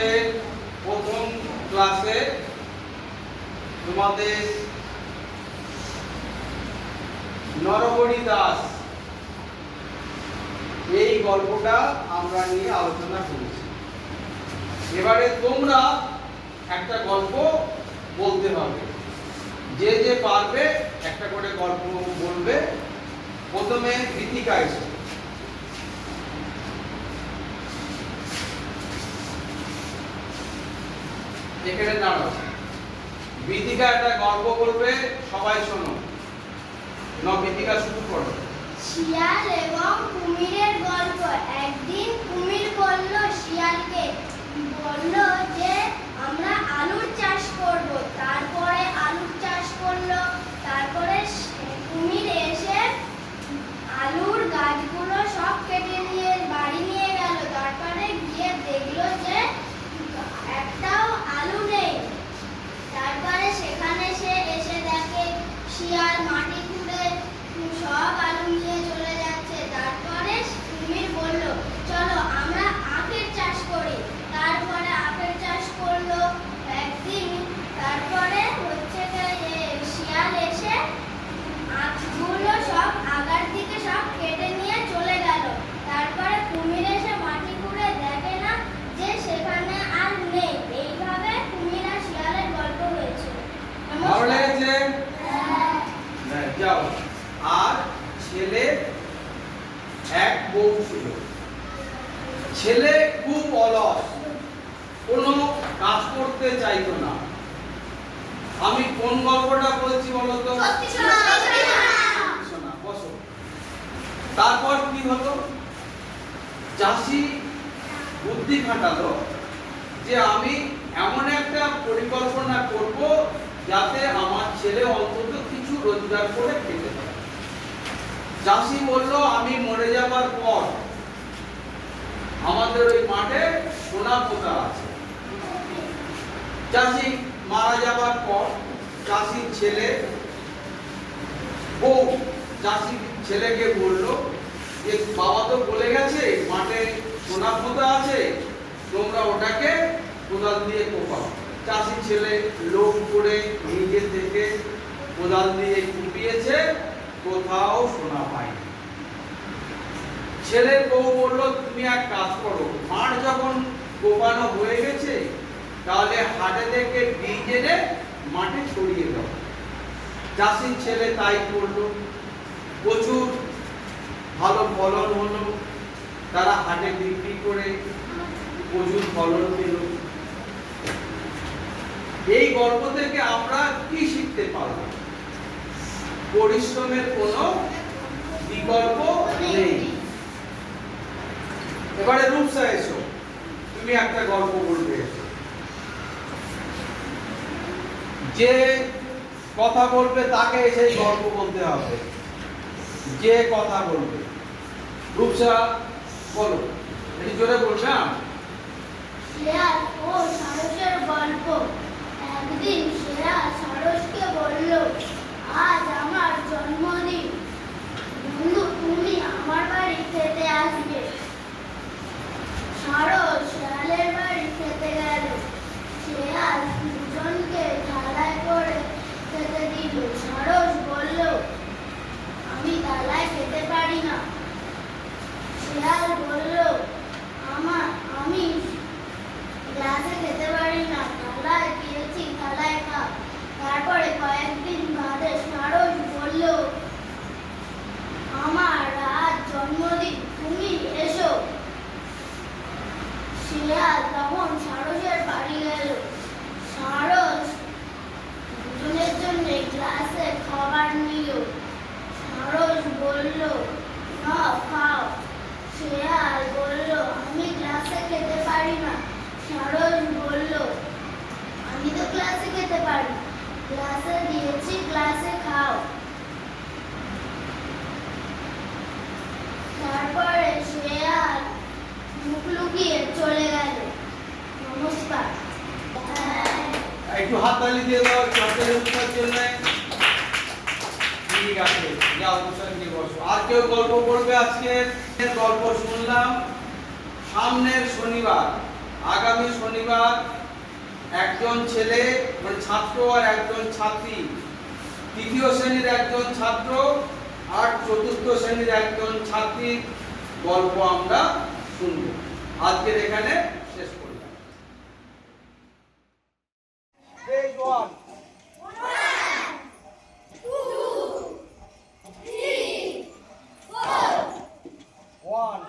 তোমাদের প্রথম ক্লাসে তোমাদের নরহরি দাস এই গল্পটা আমরা নিয়ে আলোচনা করেছি। এবারে তোমরা একটা গল্প বলতে হবে, যে যে পারবে একটা করে গল্প বলবে। প্রথমে গীতিকা এসে এখানে দাঁড়াও। গীতিকা একটা গল্প বলবে, সবাই শোনো। গীতিকা শুরু করো। শিয়াল এবং কুমিরের গল্প। একদিন কুমির বলল শিয়ালকে, বলল যে আমরা আলুর চাষ করব। তারপরে আলুর চাষ করলো। তারপরে কুমির এসে আলুর গাছগুলো সব কেটে নিয়ে বাড়ি নিয়ে গেল। তারপরে গিয়ে দেখলো যে একটাও আলু নেই। তারপরে সেখানে সে এসে দেখে শিয়াল মাটি খুঁড়ে সব আলু নিয়ে চলে যাচ্ছে। তারপরে কুমির বলল চলো আমরা আখের চাষ করি। তারপরে আখের চাষ করলো একদিন। তারপরে হচ্ছে শিয়াল এসে আখগুলো সব আগার দিকে সব কেটে নিয়ে চলে গেল। তারপরে কুমির এসে মাটি খুঁড়ে দেখে না যে সেখানে আর নেই। এইভাবে কুমির আর শিয়ালের গল্প হয়েছিল। ভালো লেগেছে? হ্যাঁ, যাও। আর ছেলে এক বউ ছিল। ছেলে খুব অলস, কোনো কাজ করতে চাইতো না। আমি কোন গল্পটা বলছি বলো তো? শোনা, বসো। তারপর কি হলো? চাষি বুদ্ধি খাটালো যে আমি এমন একটা পরিকল্পনা করব যাতে আমার ছেলে অন্তত কিছু রোজগার করে খেতে পারে। চাষি বলল আমি মরে যাবার পর আমাদের ওই মাঠে সোনা পোতা আছে। চাষি মারা যাবার পর চাষির ছেলে বউ চাষির ছেলেকে বলল যে বাবা তো বলে গেছে মাঠে সোনা পোতা আছে, তোমরা ওটাকে কোদাল দিয়ে কোপাও। চাষির ছেলে লোক করে নিজে থেকে কোদাল দিয়ে কুপিয়েছে, কোথাও সোনা পায়নি। ছেলের বউ বলল তুমি এক কাজ করো, মাঠ যখন কোপানো হয়ে গেছে তাহলে হাটে থেকে বীজ এনে মাঠে ছড়িয়ে দাও। চাষির ছেলে তাই করলো। প্রচুর ভালো ফলন হলো। তারা হাটে বিক্রি করে প্রচুর ফলন পেল। এই গল্প থেকে আমরা কি শিখতে পারবো? পরিশ্রমের কোনো বিকল্প নেই। এবারে রূপসা এসো, তুমি একটা গল্প বলবে। যে কথা বলবে তাকে সেই গল্প বলতে হবে। যে কথা বলবে। রূপসা বলো, একটু জোরে বলবে। শিয়াল ও সারসের গল্প। একদিন শিয়াল সারসকে বলল আজ আমার জন্মদিন, বন্ধু তুমি আমার বাড়ি খেতে আসবে। সারস শিয়ালের বাড়ি খেতে গেল। শিয়াল দুজনকে থালায় করে খেতে দিল। সারস বলল আমি থালায় খেতে পারি না। শিয়াল বলল আমি গ্লাসে খেতে পারি না, থালায় দিয়েছি থালায় খা। তারপরে কয়েকদিন বাদে সারস বলল আমার আজ জন্মদিন, তুমি এসো। শিয়াল তখন সারসের বাড়ি গেল। সারস দুজনের জন্য গ্লাসে খাবার নিল। সারস বলল নাও খাও। শিয়াল বলল আমি গ্লাসে খেতে পারি না। সারস বলল আমি তো গ্লাসে খেতে পারি, গ্লাসে দিয়েছি গ্লাসে খাও। তারপরে শিয়াল মুখ লুকিয়ে চলে গেল। নমস্কার। একটু হাততালি দিয়ে দাও রূপসার জন্য। ঠিক আছে, যাও রূপসার নিয়ে বসো। আর কেউ গল্প বলবে? আজকে গল্প শুনলাম সামনের শনিবার আগামী শনিবার একজন ছেলে মানে ছাত্র আর একজন ছাত্রী, তৃতীয় শ্রেণীর একজন ছাত্র আর চতুর্থ শ্রেণীর একজন ছাত্রীর গল্প আমরা শুনব। আজকের এখানে শেষ করলাম। Stage 1. 1.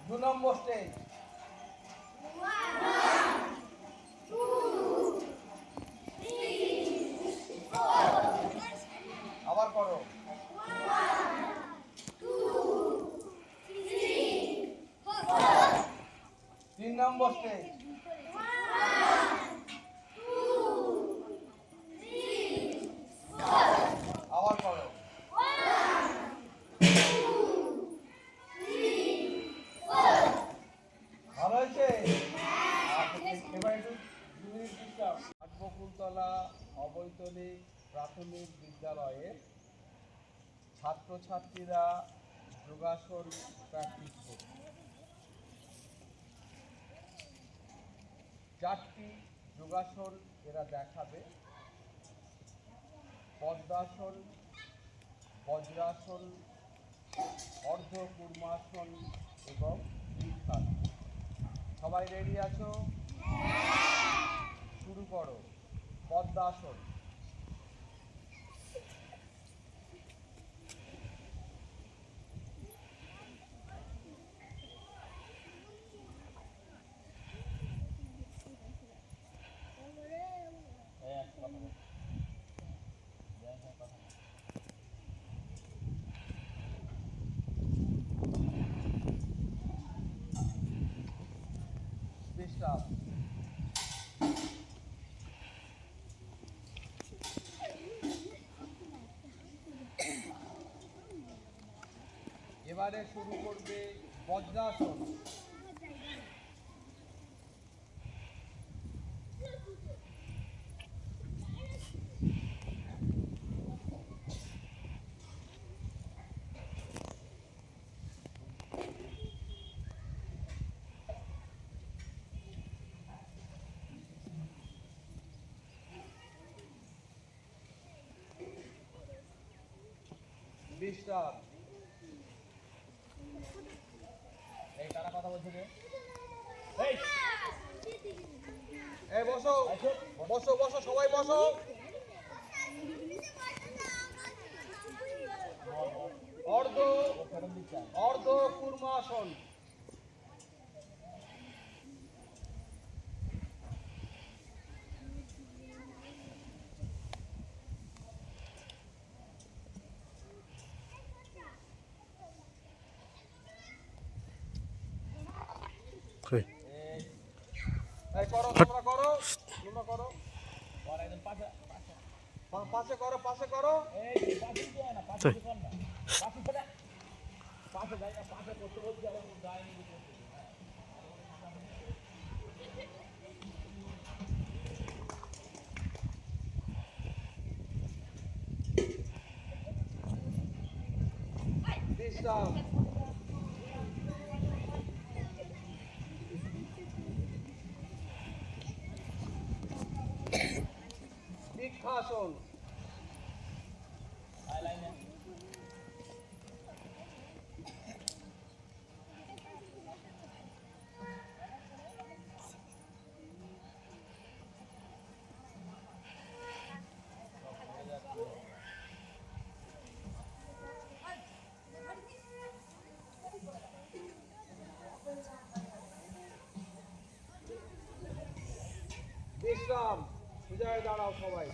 2 নম্বর স্টেজ। আবার করো। 3 নম্বর স্টেজ। আবার করো। ভালো হয়েছে? এবার একটু 2 মিনিট বিশ্রাম। বকুলতলা অবৈতনিক প্রাথমিক বিদ্যালয়ের ছাত্রছাত্রীরা যোগাসন প্র্যাকটিস করছে। 4টি যোগাসন এরা দেখাবে: পদ্মাসন, বজ্রাসন, অর্ধকূর্মাসন এবং বৃক্ষাসন। সবাই রেডি আছো? শুরু করো। পদ্মাসন। বিশ্রাম। এবারে শুরু করবে বজ্রাসন। বিশ্রাম। এই কারা কথা বলছে রে? এই বসো বসো বসো, সবাই বসো। অর্ধ কূর্মাসন। এই করো, তোমরা করো, তোমরা করো। পাশে করো, পাশে করো। বিশ্রাম। বৃক্ষাসন। বিশ্রাম। সোজা হয়ে দাঁড়াও সবাই।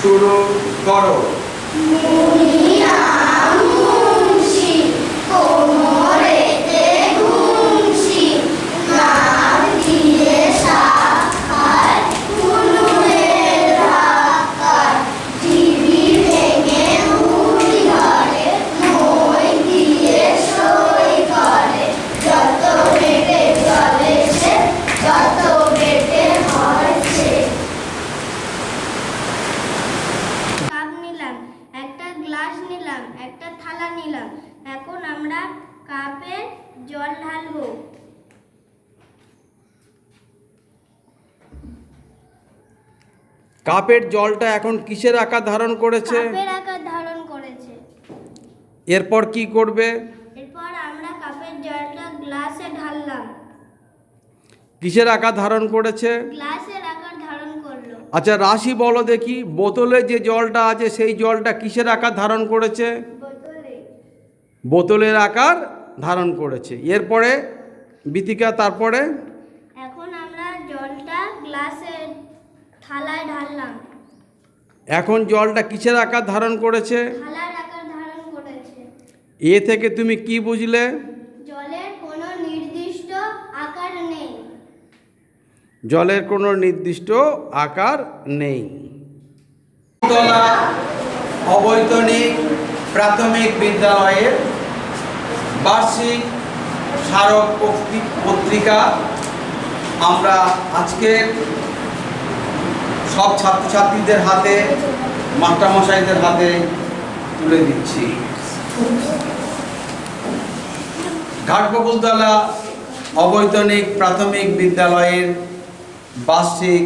শুরু করো। মুনিরাম মুন্সি, কোমরেতে ঘুমসি, নাক দিয়ে শাক খায়, কুনুরের ভাত খায়, টিভি ভেঙে মুড়ি ধরে, মই দিয়ে সই করে, যত পেটে চলে সে, যত পেটে হয় সে। কাপ নিলাম, একটা গ্লাস নিলাম, একটা থালা নিলাম, এখন আমরা কাপে জল ঢালবো। কাপের জলটা এখন কিসের আকার ধারণ করেছে? কাপের আকার ধারণ করেছে। এরপর কি করবে? এরপর আমরা কাপের জলটা গ্লাসে ঢাললাম। কিসের আকার ধারণ করেছে? গ্লাসের আকার ধারণ করলো। আচ্ছা রাশি বলো দেখি, বোতলে যে জলটা আছে সেই জলটা কিসের আকার ধারণ করেছে? বোতলে। বোতলের আকার ধারণ করেছে। এরপরে বিতিকা তারপরে? এখন আমরা জলটা গ্লাসের থালায় ঢাললাম। এখন জলটা কিসের আকার ধারণ করেছে? থালার আকার ধারণ করেছে। এ থেকে তুমি কি বুঝলে? জলের কোনো নির্দিষ্ট আকার নেই। জলের কোনো নির্দিষ্ট আকার নেই। তলা অবৈতনিক প্রাথমিক বিদ্যালয়ের বার্ষিক স্মারক পত্রিকা আমরা আজকে সব ছাত্রছাত্রীদের হাতে, মাস্টারমশাইদের হাতে তুলে দিচ্ছি। ঘাটবকুলতলা অবৈতনিক প্রাথমিক বিদ্যালয়ের বার্ষিক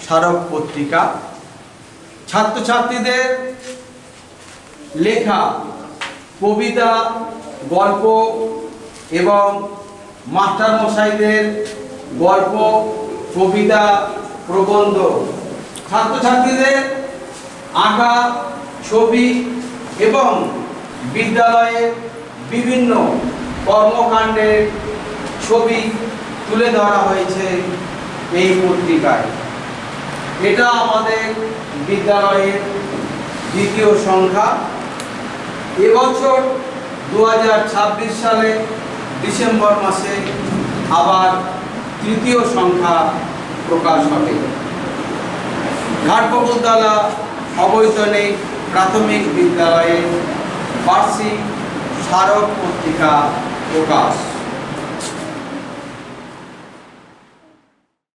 স্মারক পত্রিকা ছাত্রছাত্রীদের লেখা কবিতা, গল্প এবং মাস্টারমশাইদের গল্প, কবিতা, প্রবন্ধ, ছাত্রছাত্রীদের আঁকা ছবি এবং বিদ্যালয়ের বিভিন্ন কর্মকাণ্ডের ছবি তুলে ধরা হয়েছে এই পত্রিকায়। এটা আমাদের বিদ্যালয়ের দ্বিতীয় সংখ্যা। এবছর 2026 সালে ডিসেম্বর মাসে আবার তৃতীয় সংখ্যা প্রকাশ হবে। ঘাটবকুলতলা অবৈতনিক প্রাথমিক বিদ্যালয়ের বার্ষিক স্মারক পত্রিকা প্রকাশ।